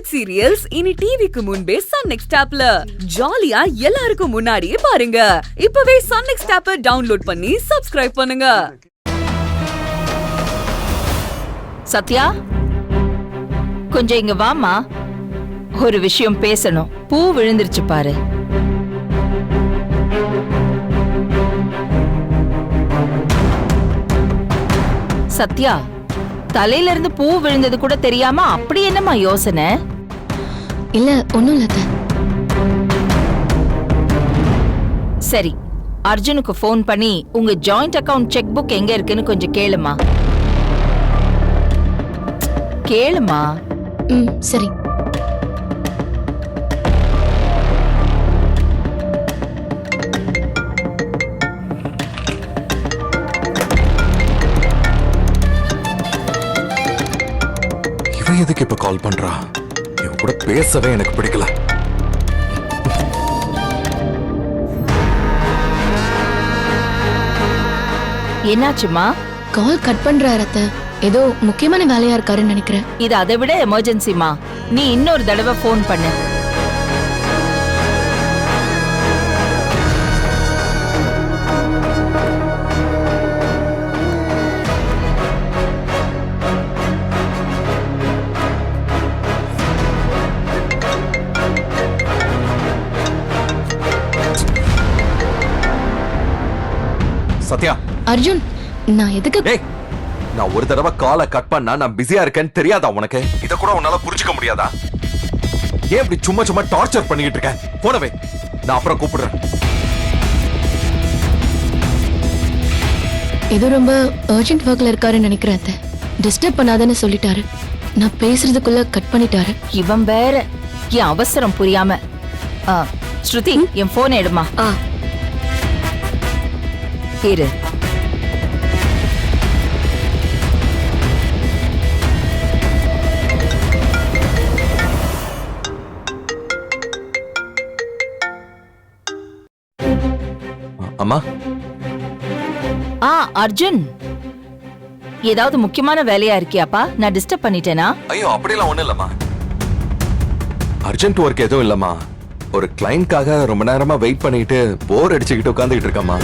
Web serials இனி டிவிக்கு முன்பே சன் நெக்ஸ்ட் ஆப்ல ஜாலியா எல்லாருக்கும் முன்னாடியே பாருங்க. இப்பவே சன் நெக்ஸ்ட் ஆப்பை டவுன்லோட் பண்ணி சப்ஸ்கிரைப் பண்ணுங்க. சத்யா, கொஞ்சம் இங்க வாமா. ஒரு விஷயம் பேசணும். பூ விழுந்துருச்சு பாரு. சத்யா, தலையில இருந்து பூ விழுந்தது கூட தெரியாம அப்படி என்னமா யோசனை? இல்ல, ஒண்ணும் இல்ல. சரி, அர்ஜுனுக்கு போன் பண்ணி உங்க ஜாயிண்ட் அக்கவுண்ட் செக் புக் எங்க இருக்குன்னு கொஞ்சம் கேளுமா. கேளுமா. சரி. எதுக்கு இப்ப கால் பண்றா? இவன் கூட பேசவே எனக்கு பிடிக்கல. என்னாச்சுமா? கால் கட் பண்றாரு அத்தை. ஏதோ முக்கியமான வேலையா இருக்காருன்னு நினைக்கிறேன். இது அதை விட எமர்ஜென்சிமா. நீ இன்னொரு தடவை போன் பண்ணு. சத்யா. அர்ஜுன், நான் எதுக்கு? நான் ஒரு தடவை காலை கட் பண்ணா நான் பிஸியா இருக்கேன்னு தெரியாதா உனக்கு? இத கூட உன்னால புரிஞ்சுக்க முடியாதா? ஏன் இப்படி சும்மா சும்மா டார்ச்சர் பண்ணிட்டு இருக்க? போனவே, நான் அப்புறம் கூப்பிடுறேன். ஏதோ ரொம்ப அர்ஜென்ட் ஒர்க்ல இருக்காருன்னு நினைக்கிறேன் அத்தை. டிஸ்டர்ப் பண்ணாதன்னு சொல்லிட்டாரு. நான் பேசுறதுக்குள்ள கட் பண்ணிட்டாரு. இவன் வேற என் அவசரம் புரியாம. ஸ்ருதி, என் போன் எடுமா. இரு. அம்மா. அர்ஜுன், ஏதாவது முக்கியமான வேலையா இருக்கியாப்பா? நான் டிஸ்டர்ப் பண்ணிட்டேனா? ஐயோ, அப்படிலாம் ஒண்ணும் இல்லம்மா. அர்ஜென்ட் ஒர்க் எதுவும் இல்லம்மா. ஒரு கிளைண்ட்காக ரொம்ப நேரமா வெயிட் பண்ணிட்டு போர் அடிச்சுக்கிட்டு உட்காந்துக்கிட்டு இருக்கம்மா.